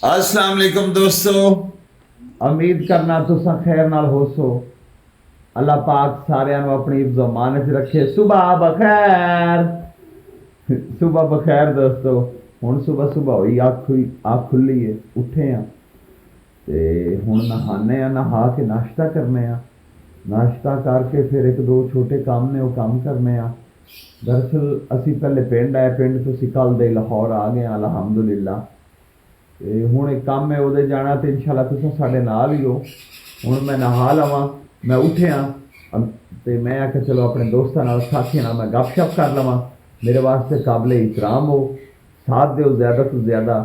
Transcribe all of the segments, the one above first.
अस्सलाम वालेकुम दोस्तों, उम्मीद करना तुसा खैर नाल होसो। अल्लाह पाक सारियां नू अपनी हिफ्ज़ मान च रखे। सुबह बखैर, सुबह बखैर दोस्तों। हुण सुबह सुबह हुई, अख खुली है, उठे हैं ते हुण नहाने आ, नहा के नाश्ता करने आ। नाश्ता करके फिर एक दो छोटे काम ने, वो काम करने आ। दरअसल असी पहले पिंड आए, पिंड तो असी कल दे लाहौर आ गए अलहमदुलिल्लाह। ਤੇ ਹੁਣ ਇੱਕ ਕੰਮ ਹੈ ਉਹਦੇ ਜਾਣਾ ਤੇ ਇਨਸ਼ਾਅੱਲਾ ਤੁਸੀਂ ਸਾਡੇ ਨਾਲ ਹੀ ਹੋ। ਹੁਣ ਮੈਂ ਨਹਾ ਲਵਾਂ, ਮੈਂ ਉੱਠਿਆ ਤੇ ਮੈਂ ਆਖਿਆ ਚਲੋ ਆਪਣੇ ਦੋਸਤਾਂ ਨਾਲ ਸਾਥੀਆਂ ਨਾਲ ਮੈਂ ਗੱਪਸ਼ਪ ਕਰ ਲਵਾਂ। ਮੇਰੇ ਵਾਸਤੇ ਕਾਬਲੇ ਇਤਰਾਮ ਹੋ, ਸਾਥ ਦਿਓ ਜ਼ਿਆਦਾ ਤੋਂ ਜ਼ਿਆਦਾ,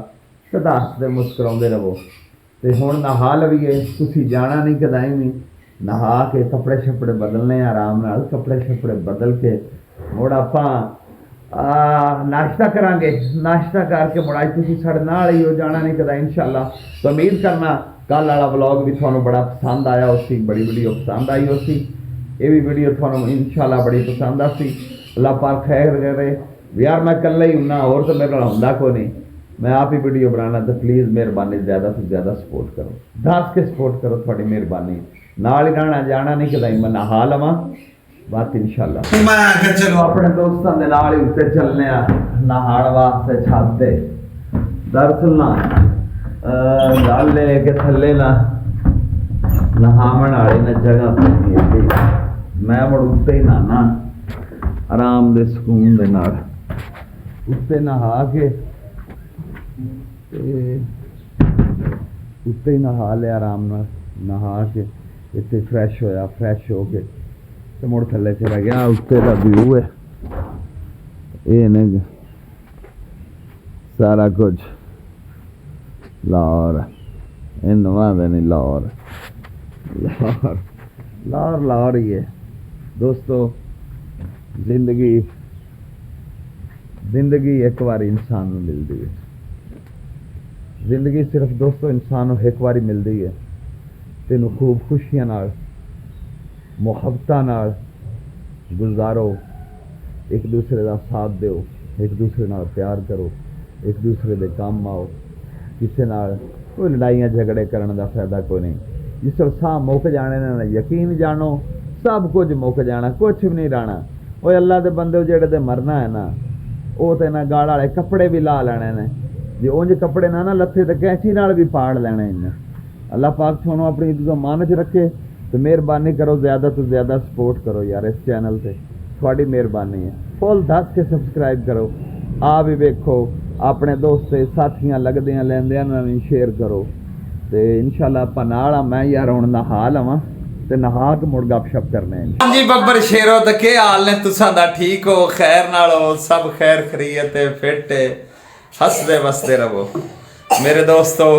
ਸਦਾ ਹੱਸਦੇ ਮੁਸਕਰਾਉਂਦੇ ਰਹੋ। ਤੇ ਹੁਣ ਨਹਾ ਲਵੀਏ, ਤੁਸੀਂ ਜਾਣਾ ਨਹੀਂ ਕਦਾਈ ਵੀ। ਨਹਾ ਕੇ ਕੱਪੜੇ ਛੱਪੜੇ ਬਦਲਨੇ ਆਰਾਮ ਨਾਲ, ਕੱਪੜੇ ਛੱਪੜੇ ਬਦਲ ਕੇ ਮੁੜ ਆਪਾਂ नाश्ता करांगे। नाश्ता करके मुड़ाई तुसी साढ़े नाल ही हो, जाना नहीं कदा इंशाअल्लाह। तो उम्मीद करना कल वाला व्लॉग भी थानू बड़ा पसंद आया उसी, बड़ी वीडियो पसंद आई उसी। ये भी वीडियो थानू इंशाअल्लाह बड़ी पसंद आसी। अल्लाह पाक खैर करे। यार मैं कल्ला ही हूँ, और तो मेरे नाल हुंदा कोई नहीं, मैं आप ही वीडियो बनाना। तो प्लीज़ मेहरबानी ज़्यादा से ज़्यादा सपोर्ट करो, दस के सपोर्ट करो, थोड़ी मेहरबानी। नाल ही रहना, जाना नहीं कदा। मैं नहा लवां बात इंशाअल्लाह। मैं आके चलो अपने दोस्तों के नाल ही उत्ते चलने आ नहाण वास्ते छत ते। दरअसल ना गल है कि थल्ले ना नहावन वाली ना जगह पैंदी, मैं मुड़ उत्ते ही नहाना आराम दे सुकून दे नाल। उत्ते नहा के उत्ते ही नहा लिया आराम नाल। नहा के इत्थे फ्रैश होया, फ्रैश हो के तो मुड़ थल्ले चला गया। उत्ते का व्यू है ये ने सारा कुछ लाहौर, इनवा नहीं लाहौर, लाहौर लाहौर लाहौर ही है दोस्तों। जिंदगी जिंदगी एक बार इंसान को मिलती है। जिंदगी सिर्फ दोस्तों इंसान को एक बार मिलती है। तेनू खूब खुशियां नाल मुहब्बतां नाल गुजारो, एक दूसरे का साथ दो, एक दूसरे नाल प्यार करो, एक दूसरे दे काम आओ। किसी नाल कोई लड़ाइयाँ झगड़े करने का फायदा कोई नहीं। जिस साह मुक जाने ना यकीन जानो सब कुछ मुक जाना, कुछ भी नहीं रहना। वो अल्लाह दे बंदे जेड़े दे मरना है ना, वो तो ना गाल वाले कपड़े भी ला लेने ने। जे उंज कपड़े ना लत्थे तो कैंची नाल भी पाड़ लेने इन्हें। अल्लाह पाक थानू अपनी इज्जत मान च रखे। तो मेहरबानी करो, ज़्यादा तो ज़्यादा सपोर्ट करो यार इस चैनल से, थोड़ी मेहरबानी है। फुल 10 के सब्सक्राइब करो, आ भी वेखो, अपने दोस्त साथियां लगदियां लैंदियां नाल शेयर करो। तो इंशाअल्लाह आपां नाल। मैं यार हुण नहा लवां ते नहा के मुड़ गपशप करने हैं। हाँ जी बब्बर शेरो, तो के हाल ने तुसां दा? ठीक हो, खैर नाल हो, सब खैर खरीयत है, फिट है, हसदे वसदे रहो मेरे दोस्तों।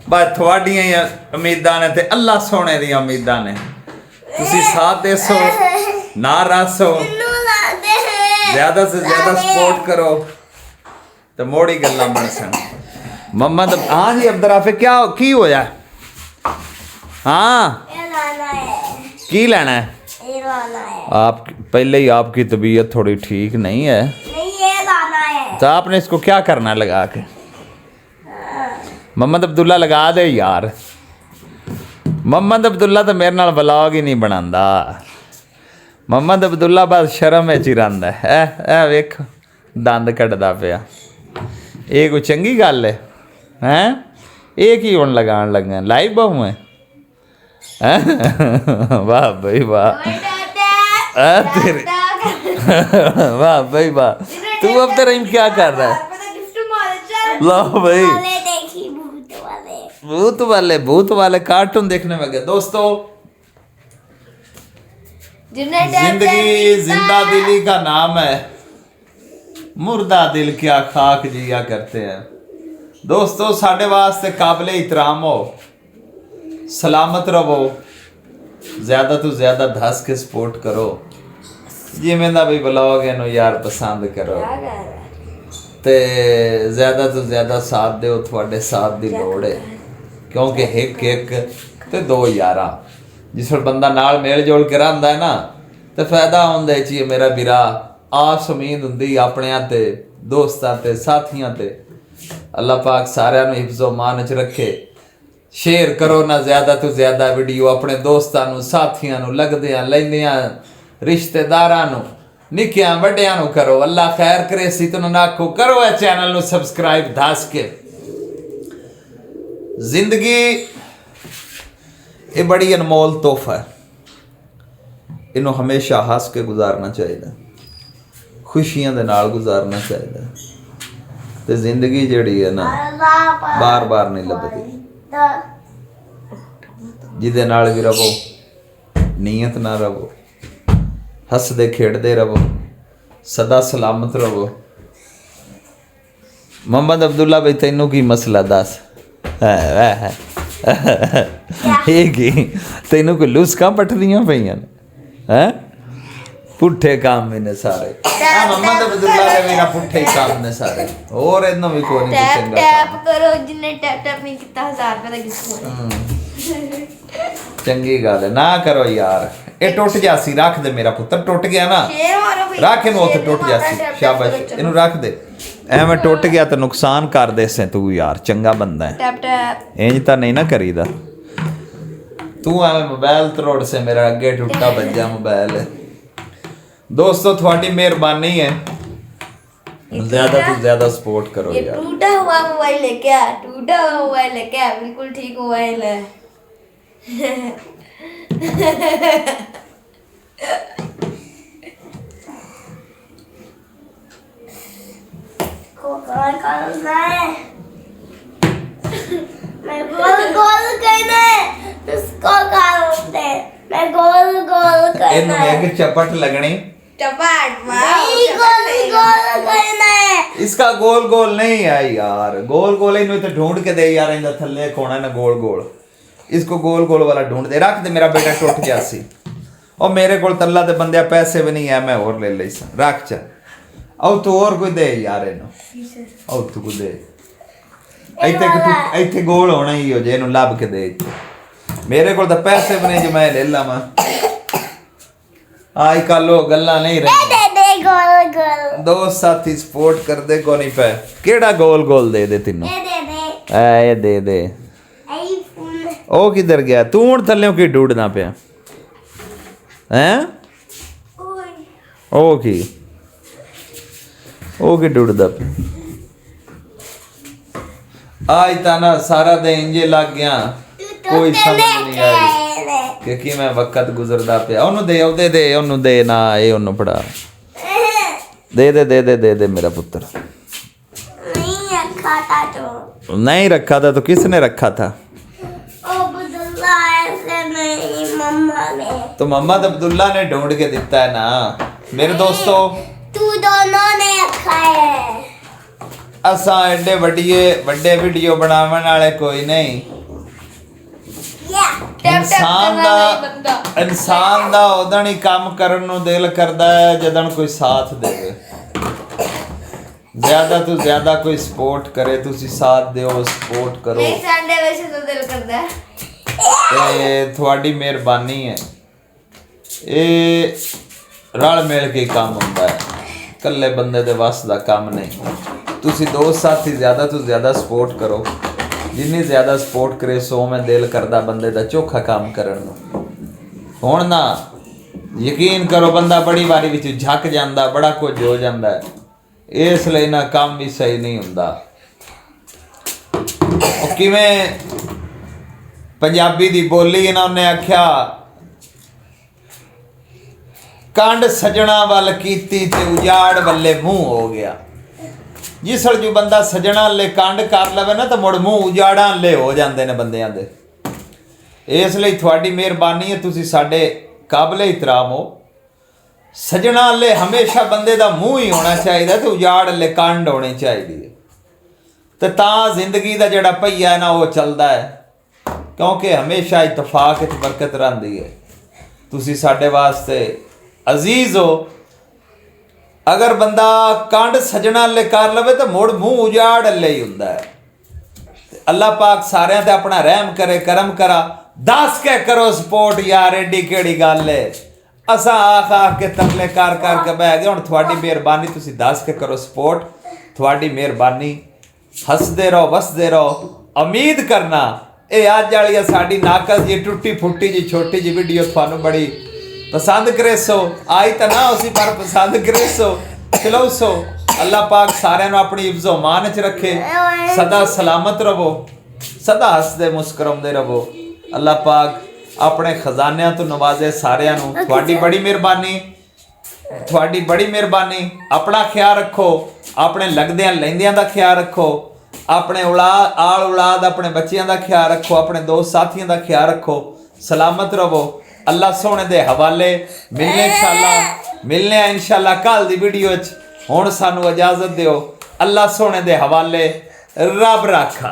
बस थोड़ियां ही उम्मीदां ने ते अल्लाह सोने दी उम्मीदां ने। तुसी साथ देसो, ना रसो, ज़्यादा से ज़्यादा सपोर्ट करो तो मोड़ी गल्लां बन सन। मम्मा तो हाँ जी अब्दुराफे क्या की होया? हाँ की लेना है? आप पहले ही आपकी तबीयत थोड़ी ठीक नहीं है, तो आपने इसको क्या करना लगा के? मोहम्मद अब्दुल्ला लगा दे यार। मोहम्मद अब्दुल्ला तो मेरे नाल व्लॉग ही नहीं बनांदा। मोहम्मद अब्दुल्ला बस शर्म विच ही रहिंदा है। ए वेख दंद कड्डदा पिया। ये कोई चंगी गल है? हैं ये की हुण लगान लगा? लाइव बहु है? वाह भाई वाह, तेरे वाह भाई वाह। तू अब तेरा क्या कर रहा है? लो भाई, भूत वाले कार्टून देखने में गए दोस्तों। जिंदगी जिंदा दिली का नाम है, मुर्दा दिल क्या खाक जिया करते हैं। दोस्तों साढ़े वास्ते काबिले इतराम हो, सलामत रहो, ज़्यादा तो ज़्यादा धस के सपोर्ट करो। जिमें दा भी ब्लॉग है यार पसंद करो, ते ज़्यादा तो ज़्यादा साथ दो, थोड़े साथ की लोड़ है। क्योंकि एक ते दो यारा, जिस बंदा नाल मेल जोल के रहिंदा है ना, तो फायदा होंदा चाहिए मेरा वीरा। आस उम्मीद हुंदी अपने ते, दोस्तां ते, साथियां ते। अल्लाह पाक सारिਆਂ ਨੂੰ हिफ्ज़ो मान च रखे। शेयर करो ना ज़्यादा तो ज़्यादा वीडियो अपने दोस्तां ਨੂੰ साथियां ਨੂੰ लगदियां लैंदियां रिश्तेदारां ਨੂੰ निक्कियां वड्डियां ਨੂੰ करो। अल्लाह खैर करे। सितन नाखो करो ए चैनल ਨੂੰ सब्सक्राइब दस के। जिंदगी ये बड़ी अनमोल तोहफा है, इनू हमेशा हस के गुजारना चाहिए, खुशियां दे नाल गुजारना चाहिए। ते जिंदगी जिहड़ी है ना बार बार नहीं लभदी। जिहदे नाल भी रवो नीयत ना रवो, हसदे खेडदे रवो, सदा सलामत रवो। मोहम्मद अब्दुल्ला भाई तैनू की मसला दस तैनू कोई लुस्कां पटदियां पईयां ने हैं? पुट्ठे काम ने सारे। मोहम्मद अब्दुल्ला दे मेरा पुट्ठे ही काम ने सारे, और इन्हों भी कोई नहीं चंगा। टैप करो जिन्ने टैप नहीं किया 1000 रुपए दा गिफ्ट। चंगी गल है ना करो यार। ये टुट जासी, रख दे मेरा पुत्र, टुट गया ना रख इनू उत्थे, टुट जासी। शाबाश, इनू रख दे। एवें टुट गया तो नुकसान कर दे से तू यार, चंगा बंदा है। टैप टैप इंज तां नहीं ना करीदा। तू एवें मोबाइल तरोड़ से मेरा अगे टुटा बज्जा मोबाइल। दोस्तों थोड़ी मेहरबानी है, ज्यादा तो ज्यादा सपोर्ट करो ये यार। टूटा हुआ मोबाइल है क्या? टूटा हुआ मोबाइल है क्या? बिल्कुल ठीक मोबाइल है। मैं गोल गोल करना है, उसको काटते हैं। मैं गोल गोल करना है। एक चपट लगनी, चपाट नहीं, गोल गोल करना है। इसका गोल गोल नहीं है यार। गोल गोल इन्हें तो ढूंढ के दे यार, इंदा थल्ले कोना ना गोल गोल। इसको गोल गोल वाला ढूंढ दे, रख दे। मेरा बेटा टुट गया सी और मेरे को तल्ला दे बंदे पैसे भी नहीं है, मैं और ले ली सा। रख चा और तू और कोई दे यार इन्हों, और तू को दे। ਇੱਥੇ ਗੋਲ ਹੋਣਾ ਹੀ ਹੋ ਜੇ, ਇਹਨੂੰ ਲੱਭ ਕੇ ਦੇ। ਮੇਰੇ ਕੋਲ ਤਾਂ ਪੈਸੇ ਵੀ ਨਹੀਂ ਜੇ ਮੈਂ ਲੈ ਲਾਵਾਂ। ਆਈ ਕੱਲੋ ਗੱਲਾਂ ਨਹੀਂ ਰਹੀ। गोल गोल ਦੋਸਤ ਸਾਥੀ ਸਪੋਰਟ ਕਰਦੇ ਕੋ ਨਹੀਂ ਪਏ। ਕਿਹੜਾ ਗੋਲ ਗੋਲ ਦੇ ਦੇ ਤੈਨੂੰ? ਇਹ ਦੇ ਦੇ। ਉਹ ਕਿੱਧਰ ਗਿਆ? ਤੂੰ ਹੁਣ ਥੱਲੇ ਕੀ ਡੂਡਦਾ ਪਿਆ ਹੈਂ? ਉਹ ਕੀ ਡੂਡਦਾ ਪਿਆ? आज ताना सारा दिन इंजे लग गया, कोई समझ नहीं आई कि मैं वक्त गुजरदा पे। ओनू दे ओनू दे ना, ये ओनू पड़ा दे दे दे दे दे दे मेरा पुत्र। नहीं रखा था तो नहीं रखा था तो किसने रखा था? अब्दुल्ला ऐसे नहीं, मम्मा ने। तो मोहम्मद अब्दुल्ला ने ढूंढ के दिता है ना मेरे दोस्तों। तू दोनों ने रखा है। असा एडे वड्डे वीडियो बनावन वाले कोई नहीं। इंसान दा उदण ही काम करन नूं दिल करदा है जदन कोई साथ देवे। ज्यादा तो ज्यादा कोई सपोर्ट करे, तुसी साथ दियो, सपोर्ट करो। नहीं संडे वैसे तो दिल करदा है। ते थोड़ी मेहरबानी है, ये रल मिल के काम हुंदा है, कल्ले बंदे दे वस दा काम नहीं। तुसी दोस्त साथी ज़्यादा तो ज़्यादा सपोर्ट करो। जिन्नी ज़्यादा सपोर्ट करे सो मैं दिल करदा बंदे दा चोखा काम करन नूं। हुण ना यकीन करो बंदा बड़ी वारी विच झक जांदा, बड़ा कुछ हो जांदा है। इस लई ना काम भी सही नहीं हुंदा। ओ किवें पंजाबी दी बोली ना उन्हें आख्या, कंड सजना वल कीती ते उजाड़ वल्ले मुंह हो गया। जिस जो बंदा सजना ले कंड कर लवे ना तो मुड़ मूँह उजाड़ा ले हो जाते हैं बंदियां दे। इसलिए थोड़ी मेहरबानी है, तुसी साडे काबले इतराम हो। सजना ले हमेशा बंदे दा मूँह ही होना चाहिए तो उजाड़ ले कंड होनी चाहिए। तो तां जिंदगी दा जिहड़ा पहिया है ना वो चलदा है, क्योंकि हमेशा इतफाक इच बरकत रहिंदी है। तुसी साडे वास्ते अजीज हो। अगर बंदा कंड सजना ले कर लवे तो मुड़ मूँह उजाड़ ले ही हुंदा है। अल्लाह पाक सारियां ते अपना रहम करे, करम करा। दस के करो सपोर्ट यार, एडी केड़ी गल है। असा आख के तरले कर के बह गए। हुण थोड़ी मेहरबानी, तुसी दस के करो सपोर्ट। थोड़ी मेहरबानी, ਹੱਸਦੇ ਰਹੋ ਵਸਦੇ ਰਹੋ। ਉਮੀਦ ਕਰਨਾ ਇਹ ਅੱਜ ਵਾਲੀ ਸਾਡੀ ਨਾਕਸ ਜੀ ਟੁੱਟੀ ਫੁੱਟੀ ਜੀ ਛੋਟੀ ਜੀ ਵੀਡੀਓ ਤੁਹਾਨੂੰ ਬੜੀ पसंद करे सो। आई तो ना उसी पर पसंद करे सो चलो सो। अल्लाह पाक सारे अपनी इफ्ज़ो मान च रखे, सदा सलामत रहो, सदा हसदे मुस्कुराते रहो। अल्लाह पाक अपने खजानियां तो नवाजे सारियां नूं। तुहाडी बड़ी मेहरबानी, तुहाडी बड़ी मेहरबानी। अपना ख्याल रखो, अपने लगदियां लैंदियां दा ख्याल रखो, अपने औलाद आल औलाद अपने बच्चियां दा ख्याल रखो, अपने दोस्त साथियों दा ख्याल रखो। सलामत रहो। अल्लाह सोने दे हवाले मिलने इंशाल्लाह कल दी वीडियो च। हुण सानू इजाजत दिओ। अल्लाह सोने दे हवाले, रब राखा।